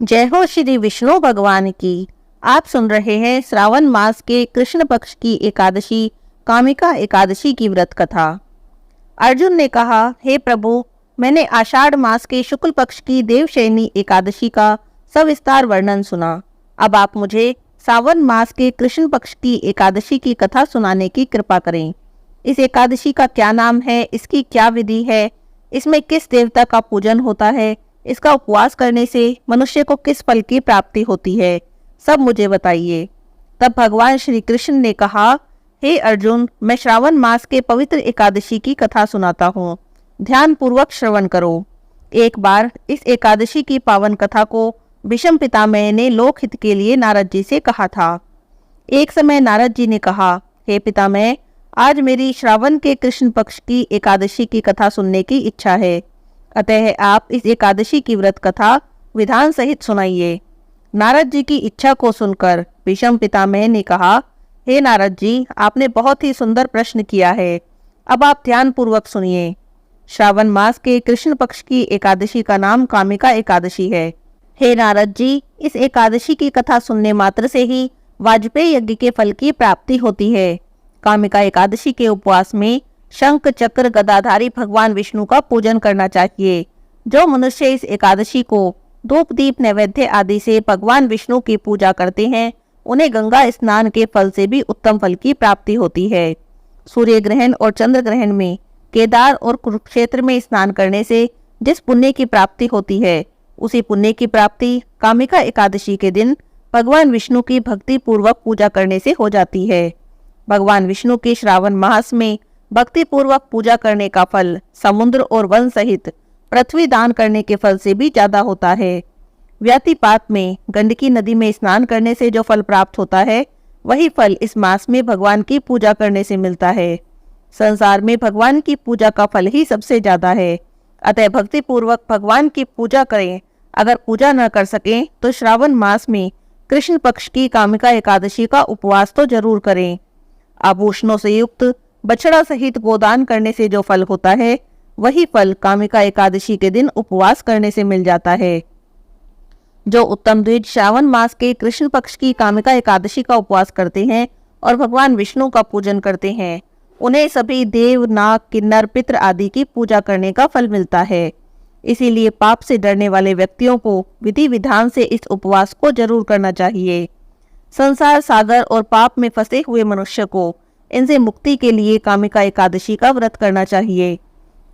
जय हो श्री विष्णु भगवान की। आप सुन रहे हैं श्रावण मास के कृष्ण पक्ष की एकादशी कामिका एकादशी की व्रत कथा। अर्जुन ने कहा, हे प्रभु, मैंने आषाढ़ मास के शुक्ल पक्ष की देवशयनी एकादशी का सविस्तार वर्णन सुना। अब आप मुझे सावन मास के कृष्ण पक्ष की एकादशी की कथा सुनाने की कृपा करें। इस एकादशी का क्या नाम है, इसकी क्या विधि है, इसमें किस देवता का पूजन होता है, इसका उपवास करने से मनुष्य को किस फल की प्राप्ति होती है, सब मुझे बताइए। तब भगवान श्री कृष्ण ने कहा, हे अर्जुन, मैं श्रावण मास के पवित्र एकादशी की कथा सुनाता हूँ, ध्यान पूर्वक श्रवण करो। एक बार इस एकादशी की पावन कथा को भीष्म पितामह ने लोकहित के लिए नारद जी से कहा था। एक समय नारद जी ने कहा, हे पितामह, आज मेरी श्रावण के कृष्ण पक्ष की एकादशी की कथा सुनने की इच्छा है, अतः आप इस एकादशी की व्रत कथा विधान सहित सुनाइए। नारद जी की इच्छा को सुनकर भीष्म पितामह ने कहा, हे नारद जी, आपने बहुत ही सुंदर प्रश्न किया है, अब आप ध्यान पूर्वक सुनिए। श्रावण मास के कृष्ण पक्ष की एकादशी का नाम कामिका एकादशी है। हे नारद जी, इस एकादशी की कथा सुनने मात्र से ही वाजपेयी यज्ञ के फल की प्राप्ति होती है। कामिका एकादशी के उपवास में शंख चक्र गदाधारी भगवान विष्णु का पूजन करना चाहिए। जो मनुष्य इस एकादशी को धूप दीप नैवेद्य आदि से भगवान विष्णु की पूजा करते हैं, उन्हें गंगा स्नान के फल से भी उत्तम फल की प्राप्ति होती है। सूर्य ग्रहण और चंद्र ग्रहण में केदार और कुरुक्षेत्र में स्नान करने से जिस पुण्य की प्राप्ति होती है, उसी पुण्य की प्राप्ति कामिका एकादशी के दिन भगवान विष्णु की भक्ति पूर्वक पूजा करने से हो जाती है। भगवान विष्णु के श्रावण मास में भक्ति पूर्वक पूजा करने का फल समुद्र और वन सहित पृथ्वी दान करने के फल से भी ज्यादा होता है। व्यतिपात में गंडकी नदी में स्नान करने से जो फल प्राप्त होता है, वही फल इस मास में भगवान की पूजा करने से मिलता है। संसार में भगवान की पूजा का फल ही सबसे ज्यादा है, अतः भक्ति पूर्वक भगवान की पूजा करें। अगर पूजा न कर सकें तो श्रावण मास में कृष्ण पक्ष की कामिका एकादशी का उपवास तो जरूर करें। आभूषणों से युक्त बछड़ा सहित गोदान करने से जो फल होता है, वही फल कामिका एकादशी के दिन उपवास करने से मिल जाता है। जो उत्तम द्विज श्रावण मास के कृष्ण पक्ष की कामिका एकादशी का उपवास करते हैं और भगवान विष्णु का पूजन करते हैं, उन्हें सभी देव, नाग, किन्नर, पितृ आदि की पूजा करने का फल मिलता है। इसीलिए पाप से डरने वाले व्यक्तियों को विधि विधान से इस उपवास को जरूर करना चाहिए। संसार सागर और पाप में फंसे हुए मनुष्य को इनसे मुक्ति के लिए कामिका एकादशी का व्रत करना चाहिए।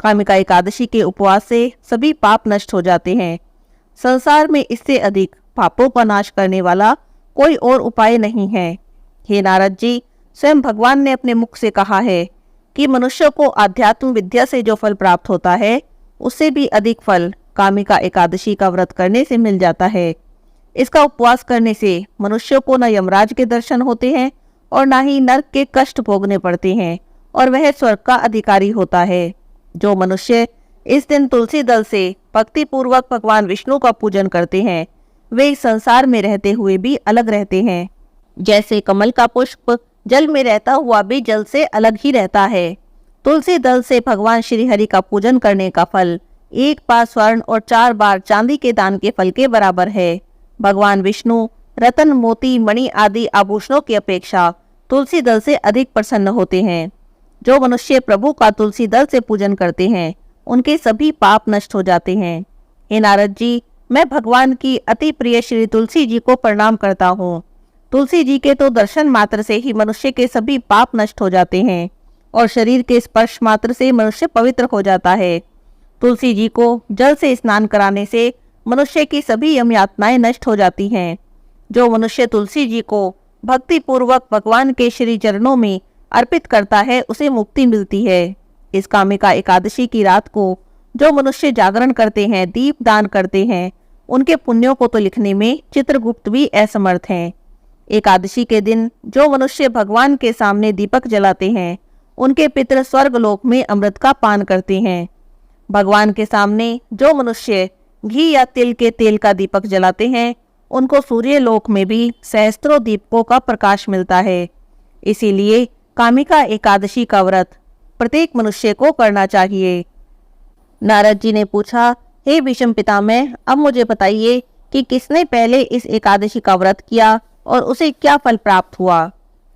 कामिका एकादशी के उपवास से सभी पाप नष्ट हो जाते हैं। संसार में इससे अधिक पापों का नाश करने वाला कोई और उपाय नहीं है। हे नारद जी, स्वयं भगवान ने अपने मुख से कहा है कि मनुष्य को आध्यात्म विद्या से जो फल प्राप्त होता है, उससे भी अधिक फल कामिका एकादशी का व्रत करने से मिल जाता है। इसका उपवास करने से मनुष्य को न यमराज के दर्शन होते हैं और न ही नरक के कष्ट भोगने पड़ते हैं, और वह स्वर्ग का अधिकारी होता है। जो मनुष्य इस दिन तुलसी दल से भक्ति पूर्वक भगवान विष्णु का पूजन करते हैं, वे इस संसार में रहते हुए भी अलग रहते हैं। जैसे कमल का पुष्प जल में रहता हुआ भी जल से अलग ही रहता है, तुलसी दल से भगवान श्री हरि का पूजन करने का फल 1 बार स्वर्ण और 4 बार चांदी के दान के फल के बराबर है। भगवान विष्णु रतन, मोती, मणि आदि आभूषणों की अपेक्षा तुलसी दल से अधिक प्रसन्न होते हैं। जो मनुष्य प्रभु का तुलसी दल से पूजन करते हैं, उनके सभी पाप नष्ट हो जाते हैं। हे नारद जी, मैं भगवान की अति प्रिय श्री तुलसी जी को प्रणाम करता हूँ। तुलसी जी के तो दर्शन मात्र से ही मनुष्य के सभी पाप नष्ट हो जाते हैं और शरीर के स्पर्श मात्र से मनुष्य पवित्र हो जाता है। तुलसी जी को जल से स्नान कराने से मनुष्य की सभी यम यातनाएं नष्ट हो जाती हैं। जो मनुष्य तुलसी जी को भक्ति पूर्वक भगवान के श्री चरणों में अर्पित करता है, उसे मुक्ति मिलती है। इस कामिका एकादशी की रात को जो मनुष्य जागरण करते हैं, दीप दान करते हैं, उनके पुण्यों को तो लिखने में चित्रगुप्त भी असमर्थ हैं। एकादशी के दिन जो मनुष्य भगवान के सामने दीपक जलाते हैं, उनके पितृ स्वर्ग लोक में अमृत का पान करते हैं। भगवान के सामने जो मनुष्य घी या तिल के तेल का दीपक जलाते हैं, उनको सूर्य लोक में भी सहस्त्रों दीपकों का प्रकाश मिलता है। इसीलिए कामिका एकादशी का व्रत प्रत्येक मनुष्य को करना चाहिए। नारद जी ने पूछा, हे भीष्म पितामह, अब मुझे बताइए कि किसने पहले इस एकादशी का व्रत किया और उसे क्या फल प्राप्त हुआ।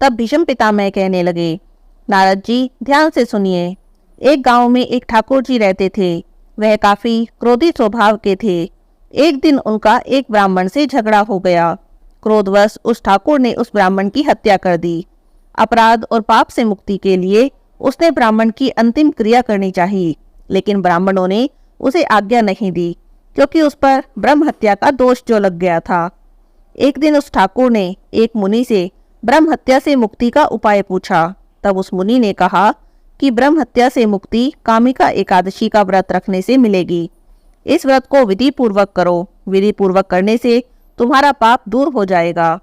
तब भीष्म पितामह कहने लगे, नारद जी ध्यान से सुनिए। एक गांव में एक ठाकुर जी रहते थे। वह काफी क्रोधी स्वभाव के थे। एक दिन उनका एक ब्राह्मण से झगड़ा हो गया। क्रोधवश उस ठाकुर ने उस ब्राह्मण की हत्या कर दी। अपराध और पाप से मुक्ति के लिए उसने ब्राह्मण की अंतिम क्रिया करनी चाहिए, लेकिन ब्राह्मणों ने उसे आज्ञा नहीं दी, क्योंकि उस पर ब्रह्म हत्या का दोष जो लग गया था। एक दिन उस ठाकुर ने एक मुनि से ब्रह्म हत्या से मुक्ति का उपाय पूछा। तब उस मुनि ने कहा कि ब्रह्म हत्या से मुक्ति कामिका एकादशी का व्रत रखने से मिलेगी। इस व्रत को विधि पूर्वक करो। विधि पूर्वक करने से तुम्हारा पाप दूर हो जाएगा।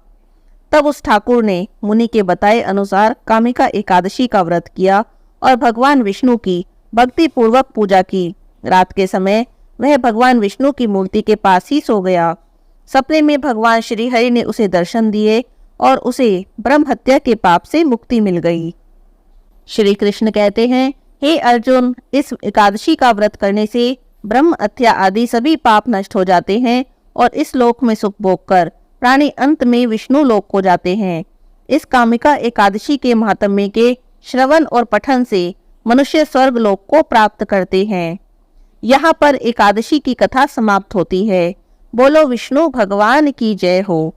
तब उस ठाकुर ने मुनि के बताए अनुसार कामिका एकादशी का व्रत किया और भगवान विष्णु की भक्ति पूर्वक पूजा की। रात के समय वह भगवान विष्णु की मूर्ति के पास ही सो गया। सपने में भगवान श्री हरि ने उसे दर्शन दिए और उसे ब्रह्म हत्या के पाप से मुक्ति मिल गई। श्री कृष्ण कहते हैं, हे अर्जुन, इस एकादशी का व्रत करने से ब्रह्म हत्या आदि सभी पाप नष्ट हो जाते हैं और इस लोक में सुख भोग कर प्राणी अंत में विष्णु लोक को जाते हैं। इस कामिका एकादशी के महात्म्य के श्रवण और पठन से मनुष्य स्वर्ग लोक को प्राप्त करते हैं। यहाँ पर एकादशी की कथा समाप्त होती है। बोलो विष्णु भगवान की जय हो।